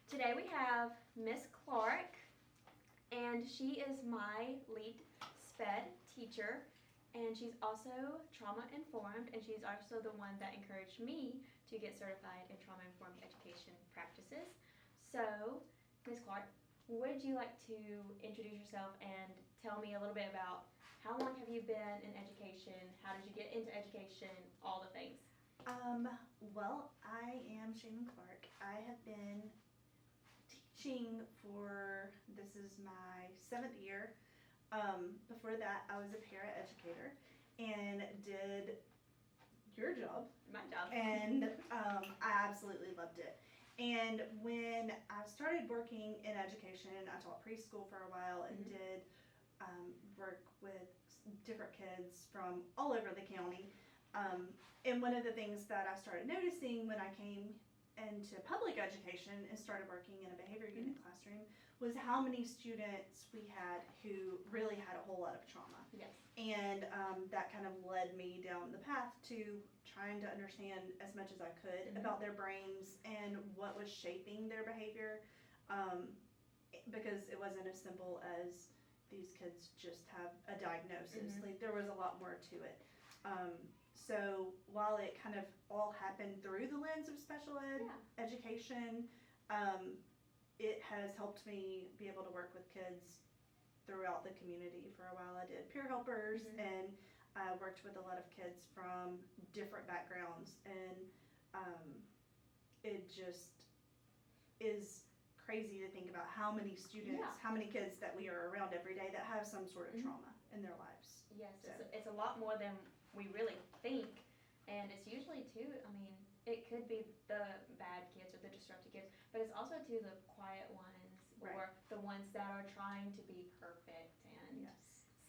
Today we have Miss Clark, and she is my lead SPED teacher, and she's also trauma informed, and she's also the one that encouraged me to get certified in trauma informed education practices. So, Miss Clark, would you like to introduce yourself and tell me a little bit about how long have you been in education? How did you get into education? All the things. Well, I am Shannon Clark. I have been teaching this is my 7th year. Before that, I was a para-educator and did your job. My job. And I absolutely loved it. And when I started working in education, I taught preschool for a while and did work with different kids from all over the county. And one of the things that I started noticing when I came into public education and started working in a behavior unit classroom was how many students we had who really had a whole lot of trauma. Yes. And that kind of led me down the path to trying to understand as much as I could about their brains and what was shaping their behavior, because it wasn't as simple as these kids just have a diagnosis. Like, there was a lot more to it. So while it kind of all happened through the lens of special ed education, it has helped me be able to work with kids throughout the community. For a while I did peer helpers and I worked with a lot of kids from different backgrounds, and it just is crazy to think about how many students, how many kids that we are around every day that have some sort of trauma in their lives. Yes, So. it's a lot more than we really think, and it's usually too, I mean, it could be the bad kids or the disruptive kids, but it's also too the quiet ones or the ones that are trying to be perfect and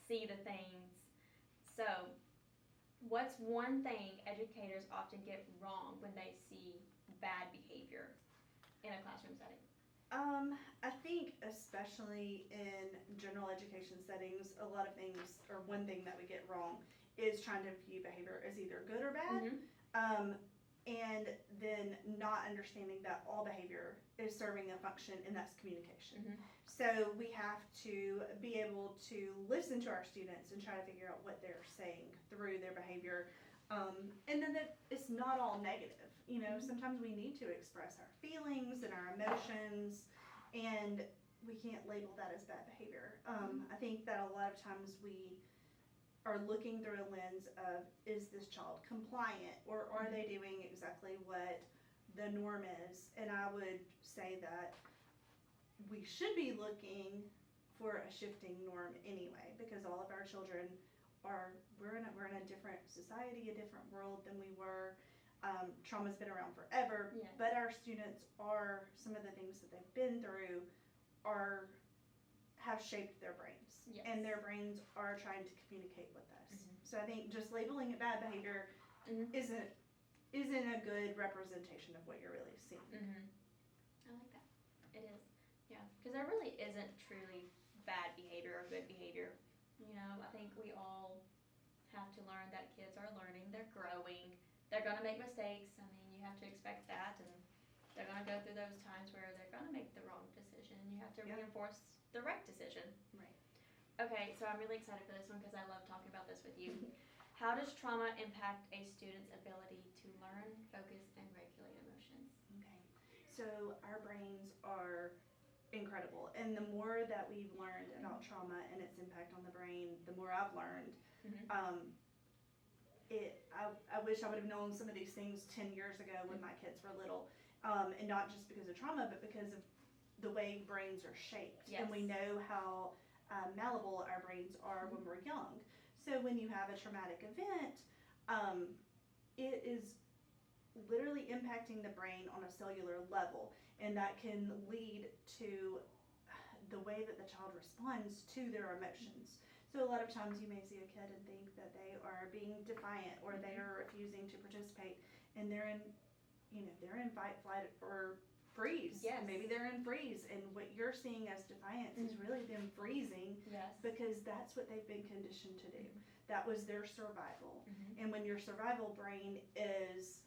see the things. So, what's one thing educators often get wrong when they see bad behavior in a classroom setting? I think especially in general education settings, a lot of things, or one thing that we get wrong is trying to view behavior as either good or bad, and then not understanding that all behavior is serving a function, and that's communication. So we have to be able to listen to our students and try to figure out what they're saying through their behavior. And then that it's not all negative. You know, sometimes we need to express our feelings and our emotions, and we can't label that as bad behavior. I think that a lot of times we are looking through a lens of, is this child compliant, or are they doing exactly what the norm is? And I would say that we should be looking for a shifting norm anyway, because all of our children we're in a different society, a different world than we were. Trauma's been around forever, but our students some of the things that they've been through have shaped their brains, and their brains are trying to communicate with us. So I think just labeling it bad behavior isn't a good representation of what you're really seeing. I like that. It is, because there really isn't truly bad behavior or good behavior. You know, I think we all have to learn that kids are learning, they're growing, they're going to make mistakes. I mean, you have to expect that, and they're going to go through those times where they're going to make the wrong decision, and you have to reinforce the right decision. Right. Okay, so I'm really excited for this one because I love talking about this with you. How does trauma impact a student's ability to learn, focus, and regulate emotions? Okay, so our brains are incredible, and the more that we've learned about trauma and its impact on the brain, the more I've learned. I wish I would have known some of these things 10 years ago when my kids were little, and not just because of trauma, but because of the way brains are shaped. And we know how malleable our brains are when we're young. So when you have a traumatic event, it is literally impacting the brain on a cellular level, and that can lead to the way that the child responds to their emotions. So a lot of times you may see a kid and think that they are being defiant, or they are refusing to participate, and they're in fight, flight, or freeze. Maybe they're in freeze, and what you're seeing as defiance is really them freezing, because that's what they've been conditioned to do. That was their survival. And when your survival brain is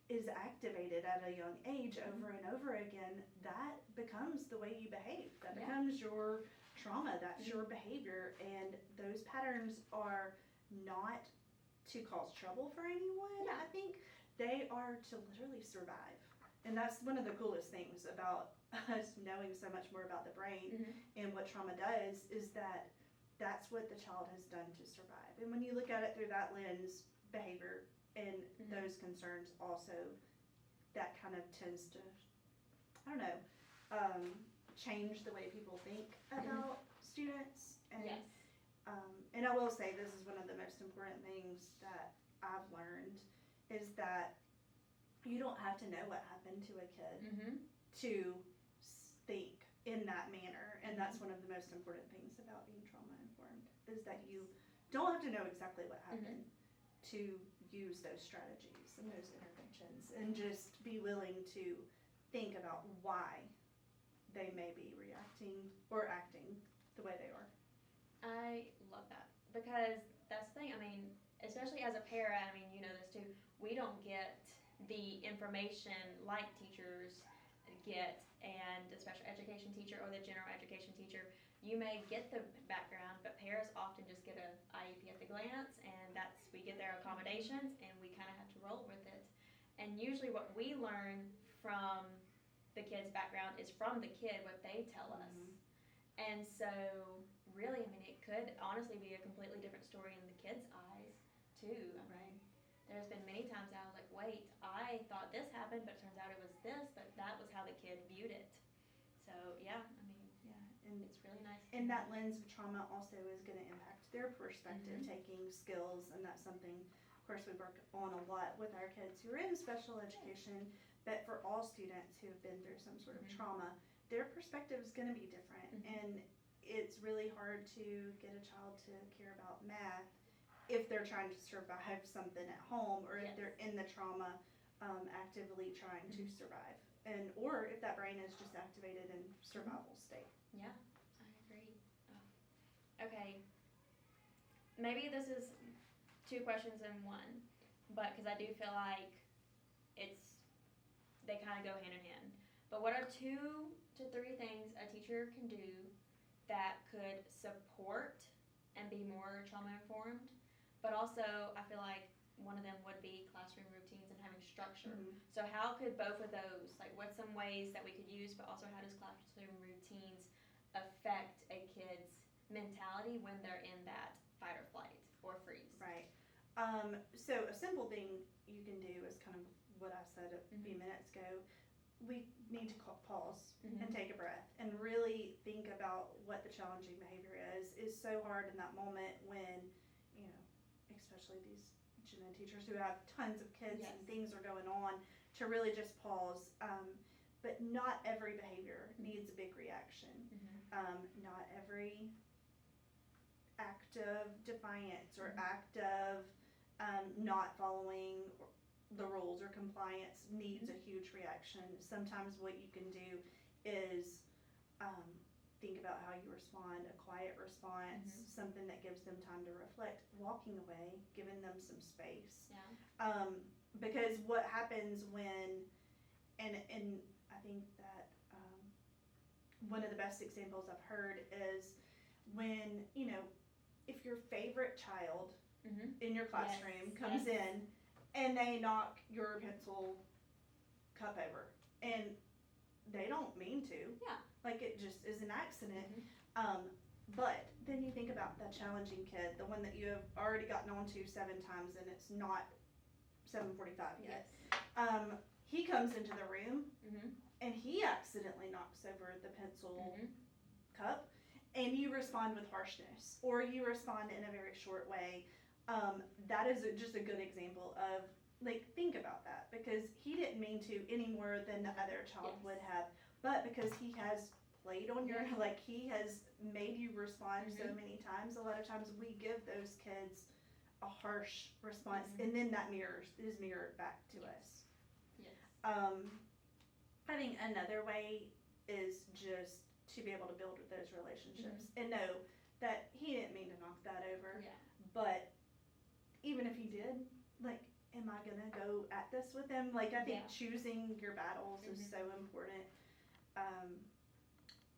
is activated at a young age over and over again, that becomes the way you behave. That becomes your trauma, that's your behavior, and those patterns are not to cause trouble for anyone. I think they are to literally survive. And that's one of the coolest things about us knowing so much more about the brain and what trauma does, is that that's what the child has done to survive. And when you look at it through that lens, behavior and those concerns also, that kind of tends to, I don't know, change the way people think about students. And, and I will say, this is one of the most important things that I've learned, is that you don't have to know what happened to a kid to think in that manner. And that's one of the most important things about being trauma informed, is that you don't have to know exactly what happened to use those strategies and those interventions, and just be willing to think about why they may be reacting or acting the way they are. I love that, because that's the thing. I mean, especially as a parent, I mean, you know this too, we don't get the information like teachers get, and a special education teacher or the general education teacher. You may get the background, but parents often just get a IEP at the glance, and we get their accommodations, and we kind of have to roll with it. And usually what we learn from the kid's background is from the kid, what they tell us. And so really, I mean, it could honestly be a completely different story in the kid's eyes too. I mean, there's been many times I was like, wait, I thought this happened, but it turns out it was this, but that was how the kid viewed it. So yeah, I mean, and it's really nice. And that lens of trauma also is going to impact their perspective taking skills, and that's something, of course, we work on a lot with our kids who are in special education, but for all students who have been through some sort of trauma, their perspective is going to be different. And it's really hard to get a child to care about math if they're trying to survive something at home, or if they're in the trauma actively trying to survive, and or if that brain is just activated in survival state. Yeah, I agree. Oh. Okay, maybe this is two questions in one, but because I do feel like they kind of go hand in hand. But what are 2 to 3 things a teacher can do that could support and be more trauma informed? But also, I feel like one of them would be classroom routines and having structure. So how could both of those, like what's some ways that we could use, but also how does classroom routines affect a kid's mentality when they're in that fight or flight or freeze? Right. So a simple thing you can do is kind of what I said a few minutes ago. We need to pause and take a breath and really think about what the challenging behavior is so hard in that moment when, you know, especially these gen ed teachers who have tons of kids and things are going on, to really just pause. But not every behavior needs a big reaction. Not every act of defiance or act of not following the rules or compliance needs a huge reaction. Sometimes what you can do is think about how you respond, a quiet response, something that gives them time to reflect, walking away, giving them some space. Because what happens when, and I think that one of the best examples I've heard is when, you know, if your favorite child in your classroom comes in and they knock your pencil cup over, and they don't mean to. Like, it just is an accident. But then you think about that challenging kid, the one that you have already gotten onto 7 times and it's not 7:45 yet. He comes into the room and he accidentally knocks over the pencil cup, and you respond with harshness, or you respond in a very short way. That is just a good example of, like, think about that, because he didn't mean to any more than the other child would have, but because he has played on your, like, he has made you respond so many times, a lot of times we give those kids a harsh response, and then that is mirrored back to us. I think another way is just to be able to build those relationships and know that he didn't mean to knock that over, but even if he did, like, am I gonna go at this with them? Like, I think Yeah. choosing your battles is so important.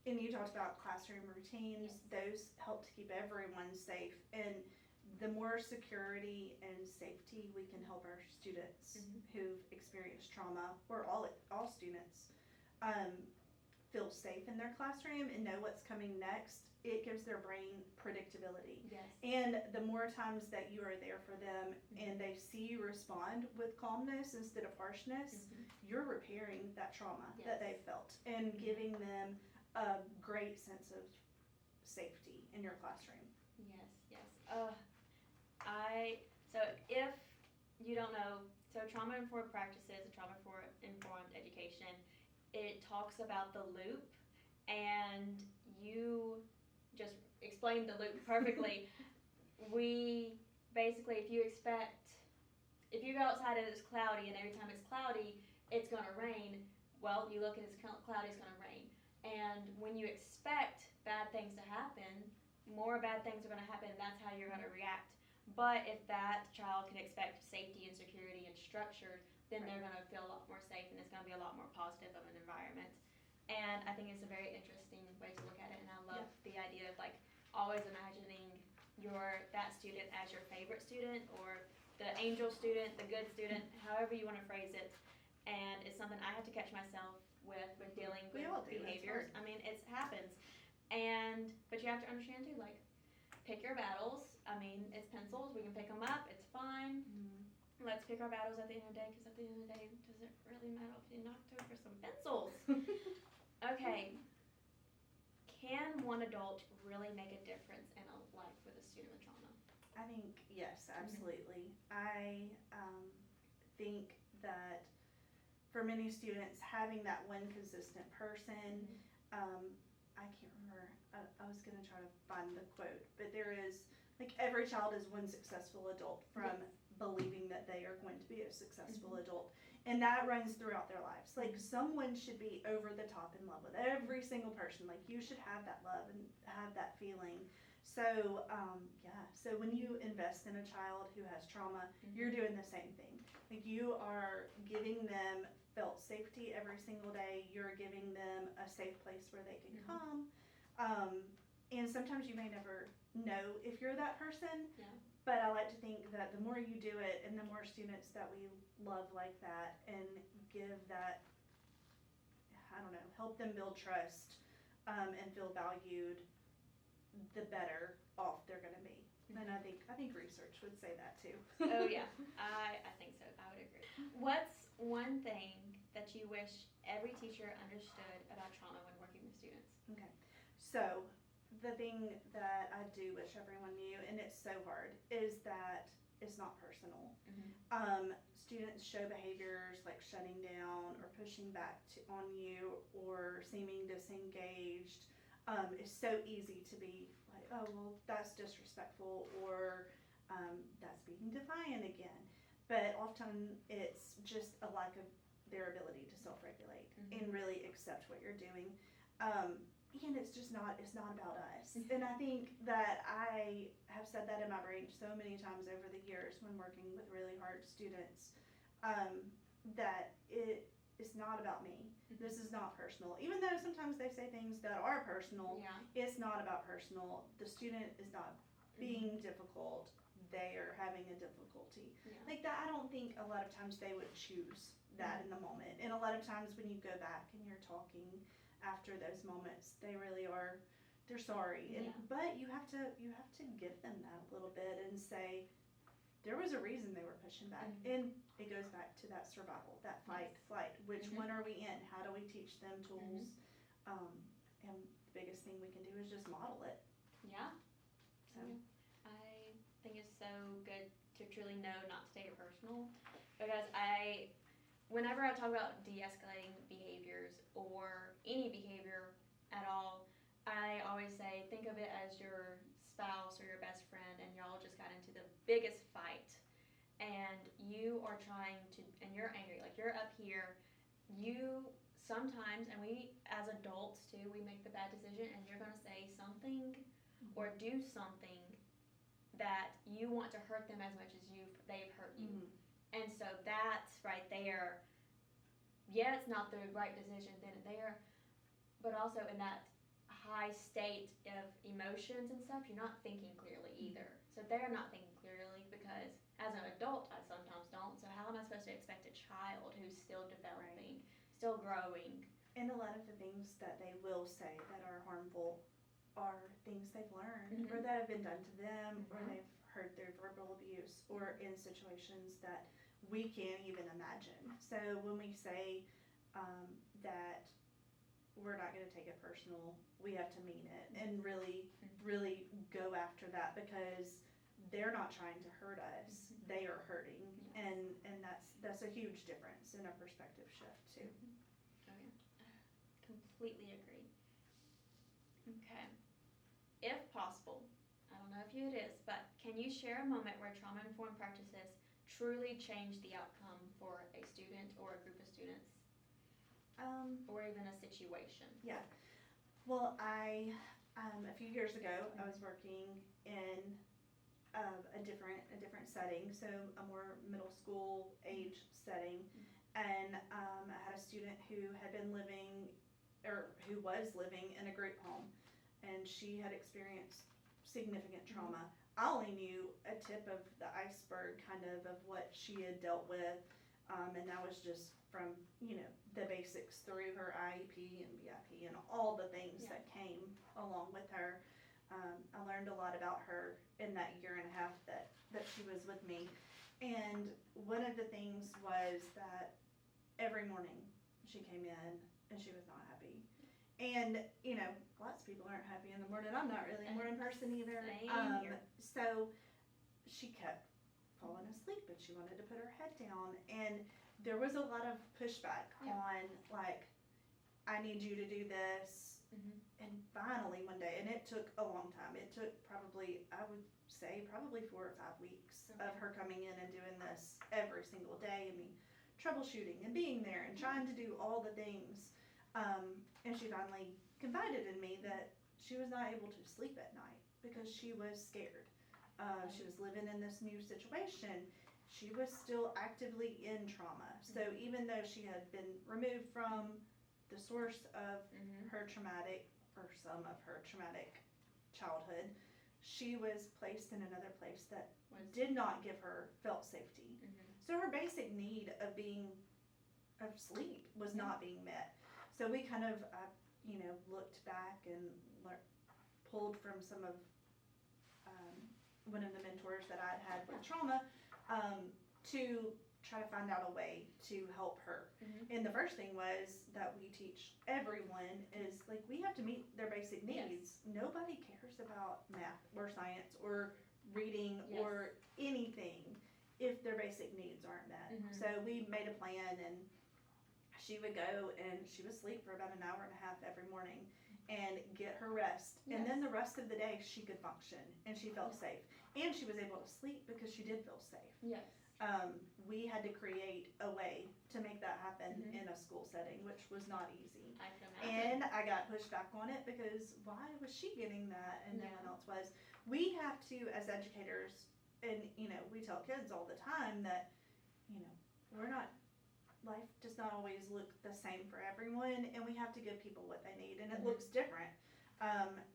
And you talked about classroom routines. Yes. Those help to keep everyone safe. And the more security and safety we can help our students who've experienced trauma, or all students, feel safe in their classroom and know what's coming next, it gives their brain predictability. Yes. And the more times that you are there for them and they see you respond with calmness instead of harshness, you're repairing that trauma that they felt and giving them a great sense of safety in your classroom. Yes, yes. So if you don't know, so trauma-informed practices, trauma-informed education, it talks about the loop, and you just explained the loop perfectly. We basically, if you go outside and it's cloudy, and every time it's cloudy, it's gonna rain, well, you look and it's cloudy, it's gonna rain. And when you expect bad things to happen, more bad things are gonna happen, and that's how you're gonna react. But if that child can expect safety and security and structure, then they're gonna feel a lot more safe, and it's gonna be a lot more positive of an environment. And I think it's a very interesting way to look at it, and I love the idea of like always imagining that student as your favorite student, or the angel student, the good student, however you want to phrase it. And it's something I have to catch myself with dealing with behaviors. I mean, it happens. But you have to understand too, like, pick your battles. I mean, it's pencils, we can pick them up, it's fine. Let's pick our battles at the end of the day, because at the end of the day, does it really matter if you knocked over some pencils? Okay. Can one adult really make a difference in a life with a student with trauma? I think, yes, absolutely. I think that for many students, having that one consistent person, I can't remember, I was going to try to find the quote, but there is, like, every child is one successful adult from believing that they are going to be a successful adult. And that runs throughout their lives. Like, someone should be over the top in love with every single person. Like, you should have that love and have that feeling. So, so when you invest in a child who has trauma, you're doing the same thing. Like, you are giving them felt safety every single day. You're giving them a safe place where they can come. And sometimes you may never know if you're that person. But I like to think that the more you do it, and the more students that we love like that and give that, I don't know, help them build trust and feel valued, the better off they're going to be. And I think research would say that too. Oh yeah, I think so. I would agree. What's one thing that you wish every teacher understood about trauma when working with students? Okay, so the thing that I do wish everyone knew, and it's so hard, is that it's not personal. Students show behaviors like shutting down or pushing back on you or seeming disengaged. It's so easy to be like, oh, well, that's disrespectful, or that's being defiant again. But often it's just a lack of their ability to self-regulate and really accept what you're doing. And it's not about us. And I think that I have said that in my brain so many times over the years when working with really hard students, that it's not about me. This is not personal. Even though sometimes they say things that are personal, it's not about personal. The student is not being difficult. They are having a difficulty. Like that, I don't think a lot of times they would choose that in the moment. And a lot of times when you go back and you're talking after those moments, they really are, they're sorry. But you have to give them that a little bit and say, there was a reason they were pushing back. And it goes back to that survival, that fight, flight. Which one are we in? How do we teach them tools? And the biggest thing we can do is just model it. So I think it's so good to truly know not to take it personal, because whenever I talk about de-escalating behaviors or any behavior at all, I always say, think of it as your spouse or your best friend, and y'all just got into the biggest fight, and you are trying to, and you're angry, like you're up here, you sometimes, and we as adults too, we make the bad decision, and you're going to say something or do something that you want to hurt them as much as they've hurt you. And so that's right there. Yeah, it's not the right decision then and there, but also in that high state of emotions and stuff, you're not thinking clearly either. So they're not thinking clearly because as an adult, I sometimes don't. So how am I supposed to expect a child who's still developing, still growing? And a lot of the things that they will say that are harmful are things they've learned or that have been done to them or they've heard through verbal abuse or in situations that we can't even imagine. So when we say that we're not going to take it personal, we have to mean it and really go after that because they're not trying to hurt us. They are hurting, and that's a huge difference in a perspective shift too. Oh yeah, completely agree. Okay, if possible, I don't know if it is, but can you share a moment where trauma-informed practices truly changed the outcome for a student or a group of students? Or even a situation. Yeah. Well, I a few years ago I was working in a different setting, so a more middle school age setting, and I had a student who was living in a group home, and she had experienced significant trauma. I only knew a tip of the iceberg kind of what she had dealt with, and that was just from the basics through her IEP and BIP and all the things that came along with her. I learned a lot about her in that year and a half that she was with me, and one of the things was that every morning she came in and she was not happy. And lots of people aren't happy in the morning. I'm not really a morning person either. So she kept falling asleep and she wanted to put her head down, and there was a lot of pushback on like, I need you to do this. And finally one day, and it took a long time, it took probably, I would say probably 4 or 5 weeks of her coming in and doing this every single day, and me troubleshooting and being there and trying to do all the things, and she finally confided in me that she was not able to sleep at night because she was scared. She was living in this new situation. She was still actively in trauma. So even though she had been removed from the source of her traumatic, or some of her traumatic childhood, she was placed in another place that did not give her felt safety. So her basic need of sleep was not being met. So we kind of, looked back and pulled from some of one of the mentors that I'd had with trauma to try to find out a way to help her. And the first thing was that we teach everyone is like, we have to meet their basic needs. Nobody cares about math or science or reading or anything if their basic needs aren't met. So we made a plan, and she would go and she would sleep for about an hour and a half every morning and get her rest. And then the rest of the day she could function and she felt safe. And she was able to sleep because she did feel safe. We had to create a way to make that happen in a school setting, which was not easy. I can imagine. And I got pushed back on it because why was she getting that and no one else was? We have to, as educators, and we tell kids all the time that life does not always look the same for everyone, and we have to give people what they need, and it looks different.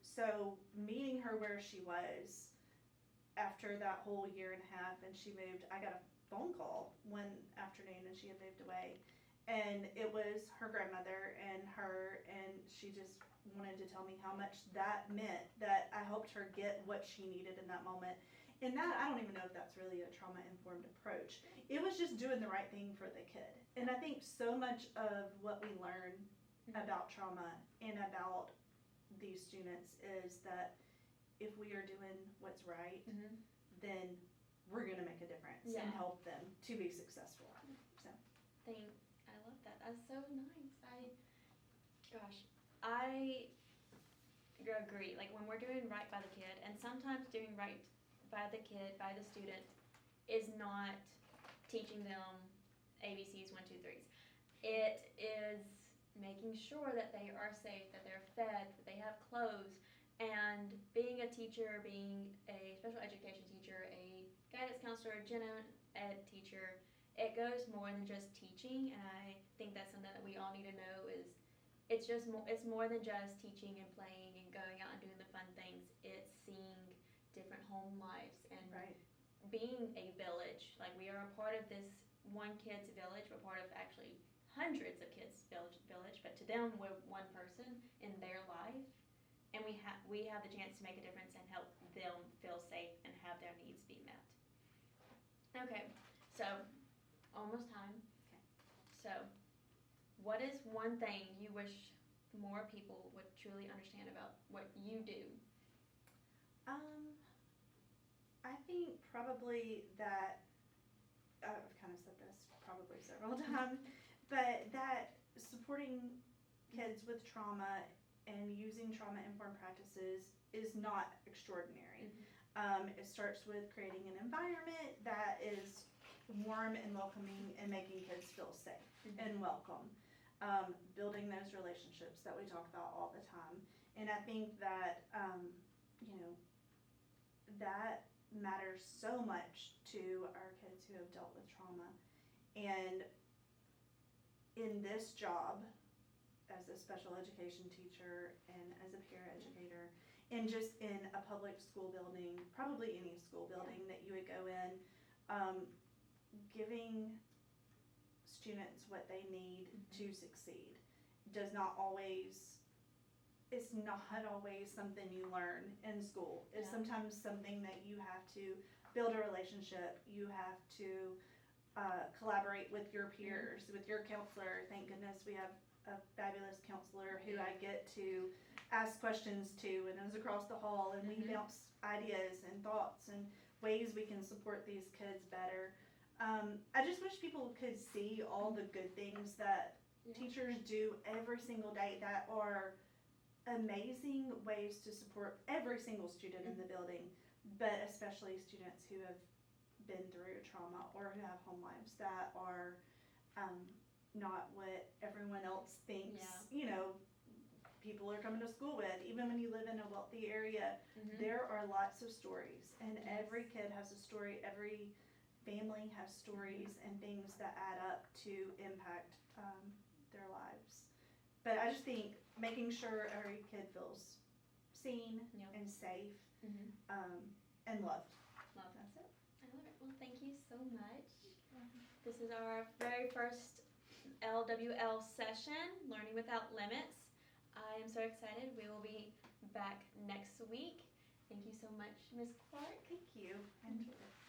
So meeting her where she was after that whole year and a half, and she moved, I got a phone call one afternoon and she had moved away, and it was her grandmother and she just wanted to tell me how much that meant, that I helped her get what she needed in that moment. And that, I don't even know if that's really a trauma-informed approach. It was just doing the right thing for the kid. And I think so much of what we learn about trauma and about these students is that if we are doing what's right, then we're going to make a difference and help them to be successful. So, I love that. That's so nice. I agree. Like when we're doing right by the kid, and sometimes doing right by the kid, by the student, is not teaching them ABCs 1, 2, 3s. It is making sure that they are safe, that they're fed, that they have clothes. And being a teacher, being a special education teacher, a guidance counselor, a gen ed teacher, it goes more than just teaching, and I think that's something that we all need to know is it's more than just teaching and playing and going out and doing the fun things. It's seeing different home lives and Right. being a village. Like, we are a part of this one kid's village. We're part of actually hundreds of kids' village, but to them we're one person in their life, and we have the chance to make a difference and help them feel safe and have their needs be met. Okay, so almost time. Okay. So, what is one thing you wish more people would truly understand about what you do? I think probably that, I've kind of said this probably several times, but that supporting kids with trauma and using trauma-informed practices is not extraordinary. It starts with creating an environment that is warm and welcoming and making kids feel safe and welcome. Building those relationships that we talk about all the time. And I think that, that matters so much to our kids who have dealt with trauma. And in this job, as a special education teacher and as a peer educator, and just in a public school building, probably any school building that you would go in, giving students what they need to succeed it's not always something you learn in school. It's sometimes something that you have to build a relationship. You have to collaborate with your peers, with your counselor. Thank goodness we have a fabulous counselor who I get to ask questions to and is across the hall, and we bounce ideas and thoughts and ways we can support these kids better. I just wish people could see all the good things that teachers do every single day that are amazing ways to support every single student in the building, but especially students who have been through trauma or who have home lives that are not what everyone else thinks, people are coming to school with. Even when you live in a wealthy area, there are lots of stories, and every kid has a story, every family has stories and things that add up to impact their lives. But I just think making sure every kid feels seen and safe and loved. That's it. I love it. Well, thank you so much. This is our very first LWL session, Learning Without Limits. I am so excited. We will be back next week. Thank you so much, Ms. Clark. Thank you. I enjoyed it.